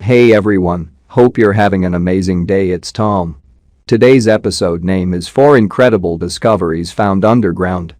Hey everyone, hope you're having an amazing day. It's Tom. Today's episode name is 4 Incredible Discoveries Found Underground.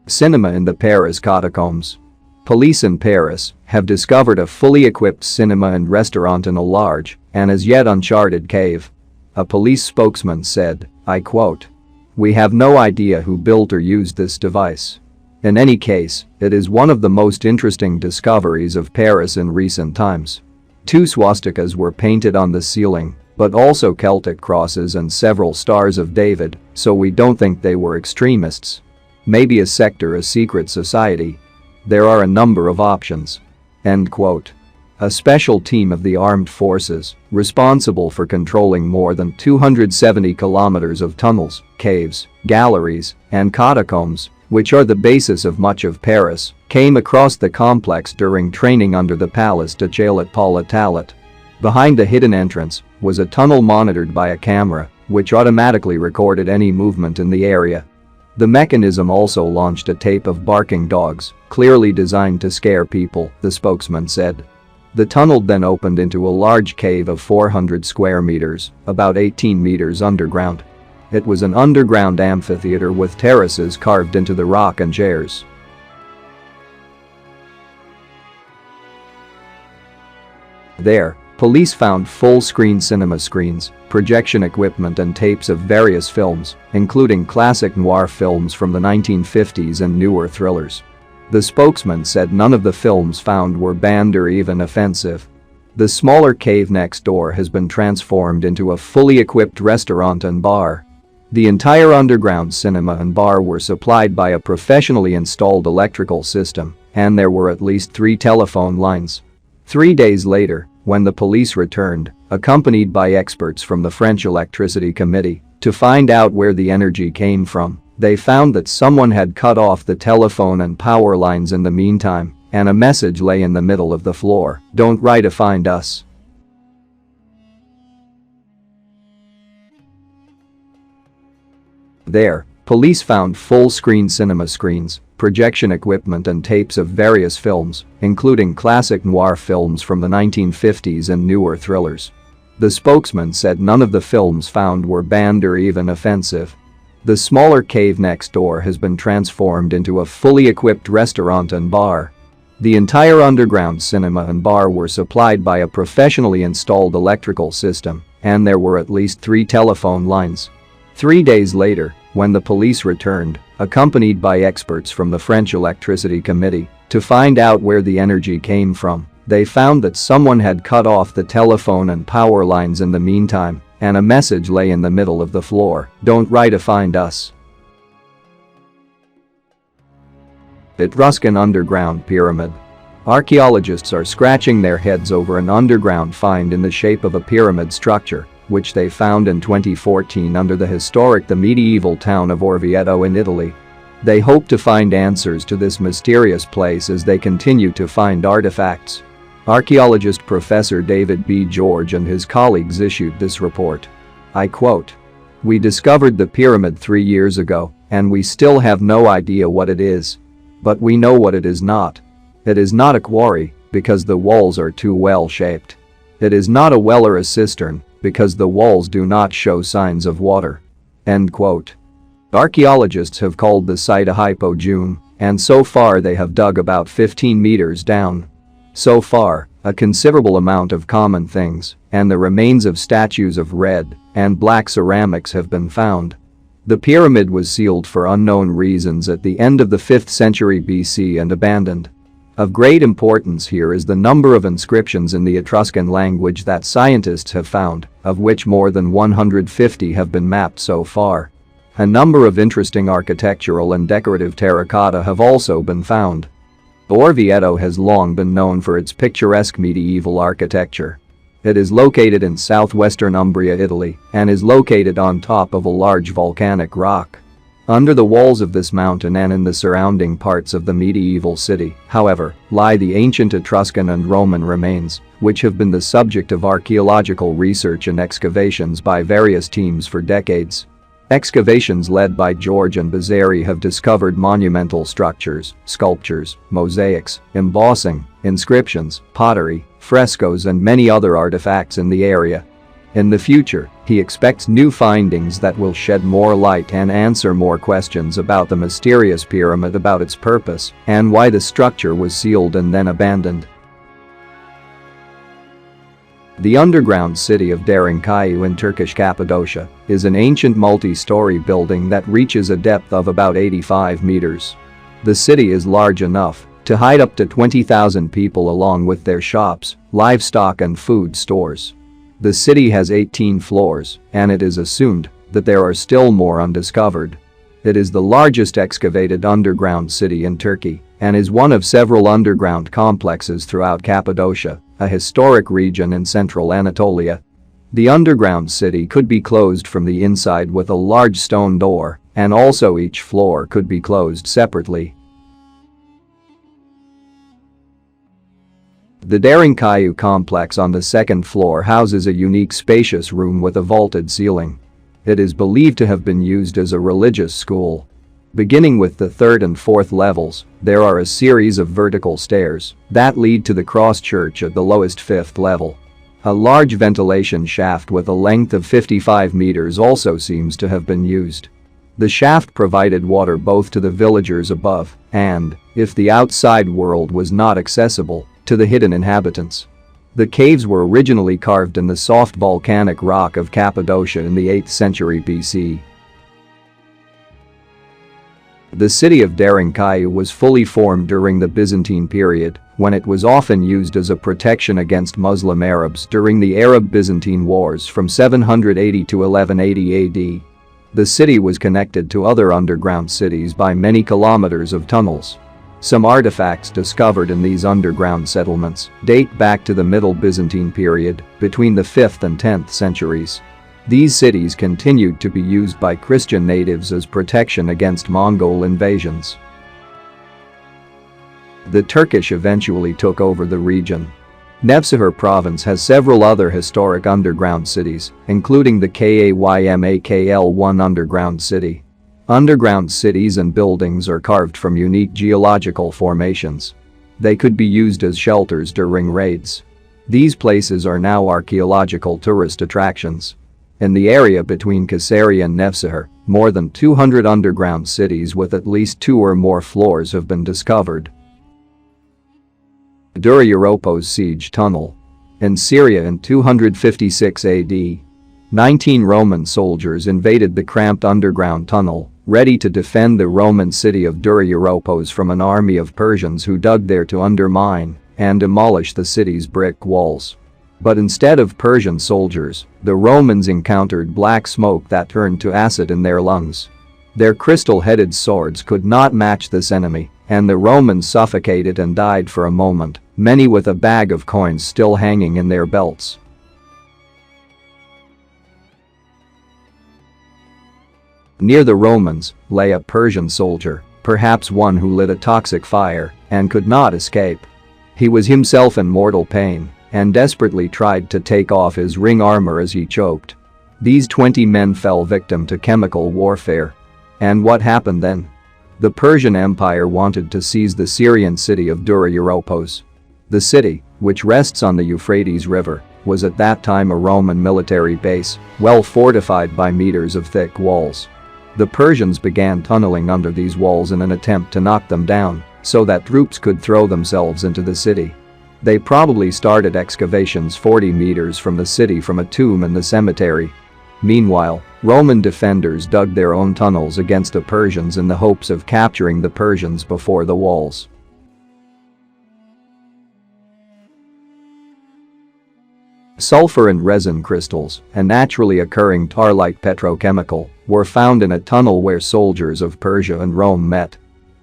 Cinema in the Paris catacombs. Police in Paris have discovered a fully equipped cinema and restaurant in a large and as yet uncharted cave. A police spokesman said, I quote, "We have no idea who built or used this device. In any case, it is one of the most interesting discoveries of Paris in recent times. 2 swastikas were painted on the ceiling, but also Celtic crosses and several stars of David, so we don't think they were extremists. Maybe a sect or a secret society. There are a number of options." End quote. A special team of the armed forces, responsible for controlling more than 270 kilometers of tunnels, caves, galleries, and catacombs, which are the basis of much of Paris, came across the complex during training under the Palace de Chalet Paul Atalet. Behind the hidden entrance was a tunnel monitored by a camera, which automatically recorded any movement in the area. The mechanism also launched a tape of barking dogs, clearly designed to scare people, the spokesman said. The tunnel then opened into a large cave of 400 square meters, about 18 meters underground. It was an underground amphitheater with terraces carved into the rock and chairs. There, police found full-screen cinema screens, projection equipment and tapes of various films, including classic noir films from the 1950s and newer thrillers. The spokesman said none of the films found were banned or even offensive. The smaller cave next door has been transformed into a fully equipped restaurant and bar. The entire underground cinema and bar were supplied by a professionally installed electrical system, and there were at least 3 telephone lines. 3 days later, when the police returned, accompanied by experts from the French Electricity Committee, to find out where the energy came from, they found that someone had cut off the telephone and power lines in the meantime, and a message lay in the middle of the floor, "Don't try to find us." There, police found full-screen cinema screens, projection equipment and tapes of various films, including classic noir films from the 1950s and newer thrillers. The spokesman said none of the films found were banned or even offensive. The smaller cave next door has been transformed into a fully equipped restaurant and bar. The entire underground cinema and bar were supplied by a professionally installed electrical system, and there were at least 3 telephone lines. 3 days later, when the police returned, accompanied by experts from the French Electricity Committee, to find out where the energy came from, they found that someone had cut off the telephone and power lines in the meantime, and a message lay in the middle of the floor, "Don't try to find us." Etruscan underground pyramid. Archaeologists are scratching their heads over an underground find in the shape of a pyramid structure, which they found in 2014 under the medieval town of Orvieto in Italy. They hope to find answers to this mysterious place as they continue to find artifacts. Archaeologist Professor David B. George and his colleagues issued this report. I quote, "We discovered the pyramid 3 years ago, and we still have no idea what it is. But we know what it is not. It is not a quarry, because the walls are too well-shaped. It is not a well or a cistern, because the walls do not show signs of water." End quote. Archaeologists have called the site a hypogeum, and so far they have dug about 15 meters down. So far, a considerable amount of common things and the remains of statues of red and black ceramics have been found. The pyramid was sealed for unknown reasons at the end of the 5th century BC and abandoned. Of great importance here is the number of inscriptions in the Etruscan language that scientists have found, of which more than 150 have been mapped so far. A number of interesting architectural and decorative terracotta have also been found. Orvieto has long been known for its picturesque medieval architecture. It is located in southwestern Umbria, Italy, and is located on top of a large volcanic rock. Under the walls of this mountain and in the surrounding parts of the medieval city, however, lie the ancient Etruscan and Roman remains, which have been the subject of archaeological research and excavations by various teams for decades. Excavations led by George and Bizzari have discovered monumental structures, sculptures, mosaics, embossing, inscriptions, pottery, frescoes and many other artifacts in the area. In the future, he expects new findings that will shed more light and answer more questions about the mysterious pyramid, about its purpose, and why the structure was sealed and then abandoned. The underground city of Derinkayu in Turkish Cappadocia is an ancient multi-story building that reaches a depth of about 85 meters. The city is large enough to hide up to 20,000 people along with their shops, livestock and food stores. The city has 18 floors, and it is assumed that there are still more undiscovered. It is the largest excavated underground city in Turkey and is one of several underground complexes throughout Cappadocia, a historic region in central Anatolia. The underground city could be closed from the inside with a large stone door, and also each floor could be closed separately. The Derinkayu complex on the second floor houses a unique spacious room with a vaulted ceiling. It is believed to have been used as a religious school. Beginning with the third and fourth levels, there are a series of vertical stairs that lead to the cross church at the lowest fifth level. A large ventilation shaft with a length of 55 meters also seems to have been used. The shaft provided water both to the villagers above and, if the outside world was not accessible, to the hidden inhabitants. The caves were originally carved in the soft volcanic rock of Cappadocia in the 8th century BC. The city of Derinkayu was fully formed during the Byzantine period, when it was often used as a protection against Muslim Arabs during the Arab-Byzantine Wars from 780 to 1180 AD. The city was connected to other underground cities by many kilometers of tunnels. Some artifacts discovered in these underground settlements date back to the Middle Byzantine period, between the 5th and 10th centuries. These cities continued to be used by Christian natives as protection against Mongol invasions. The Turkish eventually took over the region. Nevşehir province has several other historic underground cities, including the Kaymakl-1 underground city. Underground cities and buildings are carved from unique geological formations. They could be used as shelters during raids. These places are now archaeological tourist attractions. In the area between Kayseri and Nevşehir, more than 200 underground cities with at least 2 or more floors have been discovered. Dura-Europos siege tunnel. In Syria in 256 AD, 19 Roman soldiers invaded the cramped underground tunnel, ready to defend the Roman city of Dura-Europos from an army of Persians who dug there to undermine and demolish the city's brick walls. But instead of Persian soldiers, the Romans encountered black smoke that turned to acid in their lungs. Their crystal-headed swords could not match this enemy, and the Romans suffocated and died for a moment, many with a bag of coins still hanging in their belts. Near the Romans lay a Persian soldier, perhaps one who lit a toxic fire and could not escape. He was himself in mortal pain and desperately tried to take off his ring armor as he choked. These 20 men fell victim to chemical warfare. And what happened then? The Persian Empire wanted to seize the Syrian city of Dura-Europos. The city, which rests on the Euphrates River, was at that time a Roman military base, well fortified by meters of thick walls. The Persians began tunneling under these walls in an attempt to knock them down so that troops could throw themselves into the city. They probably started excavations 40 meters from the city from a tomb in the cemetery. Meanwhile, Roman defenders dug their own tunnels against the Persians in the hopes of capturing the Persians before the walls. Sulfur and resin crystals, a naturally occurring tar-like petrochemical, were found in a tunnel where soldiers of Persia and Rome met.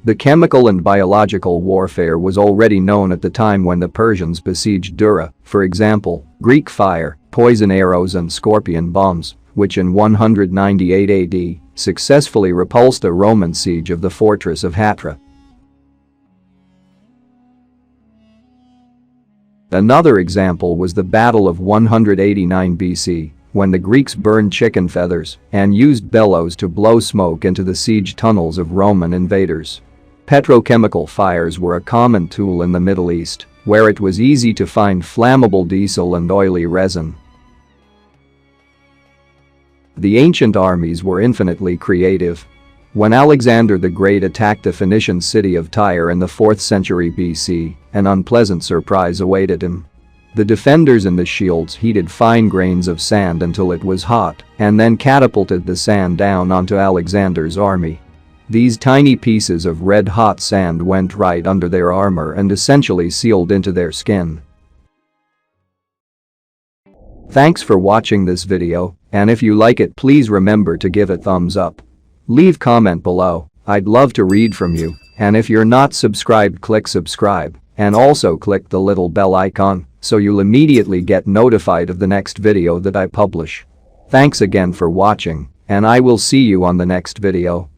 The chemical and biological warfare was already known at the time when the Persians besieged Dura. For example, Greek fire, poison arrows and scorpion bombs which in 198 AD successfully repulsed a Roman siege of the fortress of Hatra. Another example was the Battle of 189 BC, when the Greeks burned chicken feathers and used bellows to blow smoke into the siege tunnels of Roman invaders. Petrochemical fires were a common tool in the Middle East, where it was easy to find flammable diesel and oily resin. The ancient armies were infinitely creative. When Alexander the Great attacked the Phoenician city of Tyre in the 4th century BC, an unpleasant surprise awaited him. The defenders in the shields heated fine grains of sand until it was hot and then catapulted the sand down onto Alexander's army. These tiny pieces of red-hot sand went right under their armor and essentially sealed into their skin. Thanks for watching this video, and if you like it, please remember to give it thumbs up. Leave comment below, I'd love to read from you, and if you're not subscribed, click subscribe and also click the little bell icon so you'll immediately get notified of the next video that I publish. Thanks again for watching, and I will see you on the next video.